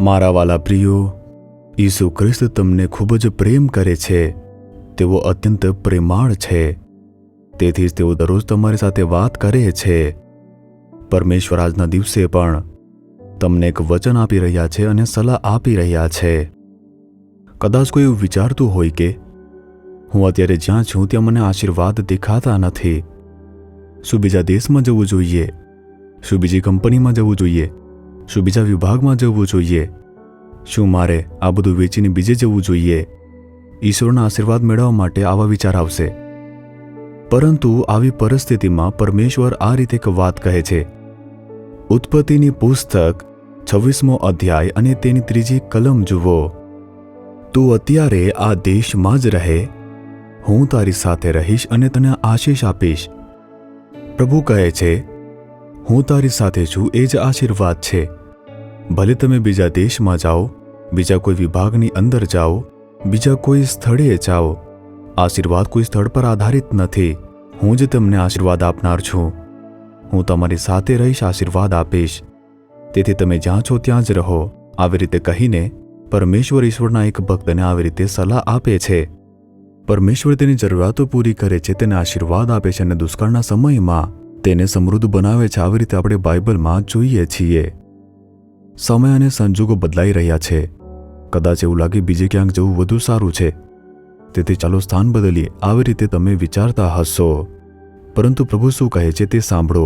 મારા વાલા પ્રિયો, ઈસુ ખ્રિસ્ત તમને ખૂબ જ પ્રેમ કરે છે. તેઓ અત્યંત પ્રેમાળ છે. તેથી જ તેઓ દરરોજ તમારી સાથે વાત કરે છે. પરમેશ્વર આજના દિવસે પણ તમને એક વચન આપી રહ્યા છે અને સલાહ આપી રહ્યા છે. કદાચ કોઈ એવું વિચારતું હોય કે હું અત્યારે જ્યાં છું ત્યાં મને આશીર્વાદ દેખાતા નથી. શું બીજા દેશમાં જવું જોઈએ? શું બીજી કંપનીમાં જવું જોઈએ? શું બીજા વિભાગમાં જવું જોઈએ? શું મારે આ બધું વેચીને બીજે જવું જોઈએ? ઈશ્વરના આશીર્વાદ મેળવવા માટે આવા વિચાર આવશે. પરંતુ આવી પરિસ્થિતિમાં પરમેશ્વર આ રીતે એક વાત કહે છે. ઉત્પત્તિની પુસ્તક 26મો અધ્યાય અને તેની 3જી કલમ જુઓ. તું અત્યારે આ દેશમાં જ રહે, હું તારી સાથે રહીશ અને તને આશીષ આપીશ. પ્રભુ કહે છે, હું તારી સાથે છું, એ જ આશીર્વાદ છે. ભલે તમે બીજા દેશમાં જાઓ, બીજા કોઈ વિભાગની અંદર જાઓ, બીજા કોઈ સ્થળે જાઓ, આશીર્વાદ કોઈ સ્થળ પર આધારિત નથી. હું જ તમને આશીર્વાદ આપનાર છું. હું તમારી સાથે રહીશ, આશીર્વાદ આપીશ. તેથી તમે જ્યાં છો ત્યાં જ રહો. આવી રીતે કહીને પરમેશ્વર ઈશ્વરના એક ભક્તને આવી રીતે સલાહ આપે છે. પરમેશ્વર તેની જરૂરિયાતો પૂરી કરે છે, તેને આશીર્વાદ આપે છે અને દુષ્કાળના સમયમાં તેને સમૃદ્ધ બનાવે છે. આવી રીતે આપણે બાઇબલમાં જોઈએ છીએ. સમય અને સંજોગો બદલાઈ રહ્યા છે. કદાચ એવું લાગે બીજે ક્યાંક જવું વધુ સારું છે, તેથી ચાલો સ્થાન બદલીએ. આવી રીતે તમે વિચારતા હશો. પરંતુ પ્રભુ શું કહે છે તે સાંભળો.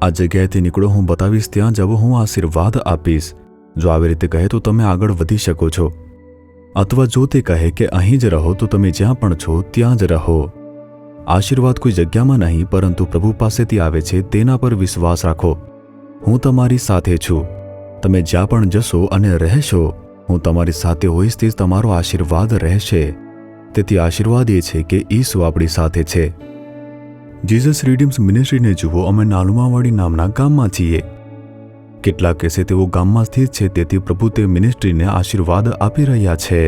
આ જગ્યાએથી નીકળો, હું બતાવીશ ત્યાં જાઓ, હું આશીર્વાદ આપીશ. જો આવી રીતે કહે તો તમે આગળ વધી શકો છો. અથવા જો તે કહે કે અહીં જ રહો, તો તમે જ્યાં પણ છો ત્યાં જ રહો. આશીર્વાદ કોઈ જગ્યામાં નહીં, પરંતુ પ્રભુ પાસેથી આવે છે. તેના પર વિશ્વાસ રાખો. હું તમારી સાથે છું. તમે જ્યાં પણ જશો અને રહેશો, હું તમારી સાથે હોઈશ. તે જ તમારો આશીર્વાદ રહેશે. તેથી આશીર્વાદ એ છે કે ઈસુ આપણી સાથે છે. જીસસ રિડીમ્સ મિનિસ્ટ્રીને જુઓ. અમે નાલુમાવાડી નામના ગામમાં છીએ. કેટલાક કેસે તેઓ ગામમાં સ્થિત છે, તેથી પ્રભુ તે મિનિસ્ટ્રીને આશીર્વાદ આપી રહ્યા છે.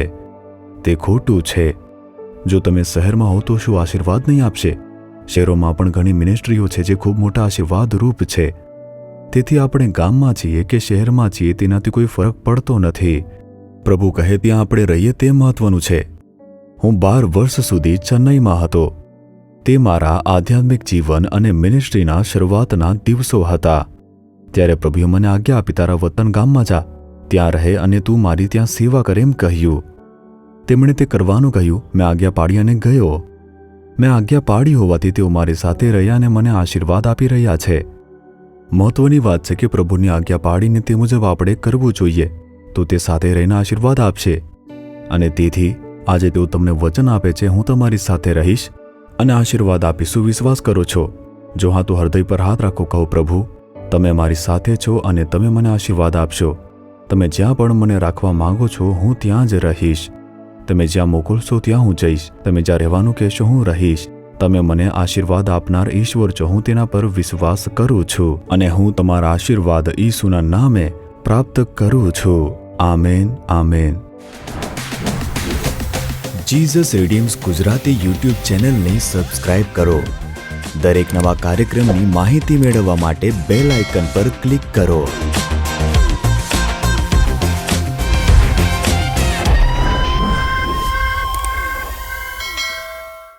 તે ખોટું છે. જો તમે શહેરમાં હો તો શું આશીર્વાદ નહીં આપશે? શહેરોમાં પણ ઘણી મિનિસ્ટ્રીઓ છે જે ખૂબ મોટા આશીર્વાદ રૂપ છે. તેથી આપણે ગામમાં છીએ કે શહેરમાં છીએ તેનાથી કોઈ ફરક પડતો નથી. પ્રભુ કહે ત્યાં આપણે રહીએ તે મહત્વનું છે. હું 12 વર્ષ સુધી ચેન્નઈમાં હતો. તે મારા આધ્યાત્મિક જીવન અને મિનિસ્ટ્રીના શરૂઆતના દિવસો હતા. ત્યારે પ્રભુએ મને આજ્ઞા આપી, તારા વતન ગામમાં જા, ત્યાં રહે અને તું મારી ત્યાં સેવા કરે એમ કહ્યું. તેમણે તે કરવાનું કહ્યું. મેં આજ્ઞા પાડી અને ગયો. મેં આજ્ઞા પાડી હોવાથી તેઓ મારી સાથે રહ્યા અને મને આશીર્વાદ આપી રહ્યા છે. મહત્વની વાત છે કે પ્રભુની આજ્ઞા પાડીને તે મુજબ આપણે કરવું જોઈએ, તો તે સાથે રહીને આશીર્વાદ આપશે. અને તેથી આજે તેઓ તમને વચન આપે છે, હું તમારી સાથે રહીશ અને આશીર્વાદ આપીશ. શું વિશ્વાસ કરો છો? જો હા તો હૃદય પર હાથ રાખો. કહો, પ્રભુ તમે મારી સાથે છો અને તમે મને આશીર્વાદ આપશો. તમે જ્યાં પણ મને રાખવા માંગો છો હું ત્યાં જ રહીશ. તમે જ્યાં મોકલશો ત્યાં હું જઈશ. તમે જ્યાં રહેવાનું કહેશો હું રહીશ. તમે મને આશીર્વાદ આપનાર ઈશ્વર છો. હું તેના પર વિશ્વાસ કરું છું અને હું તમારા આશીર્વાદ ઈસુના નામે પ્રાપ્ત કરું છું. Amen, amen. Jesus Redeems Gujarati YouTube ચેનલને સબસ્ક્રાઇબ કરો. દરેક નવા કાર્યક્રમની માહિતી મેળવવા માટે બેલ આઇકન પર ક્લિક કરો.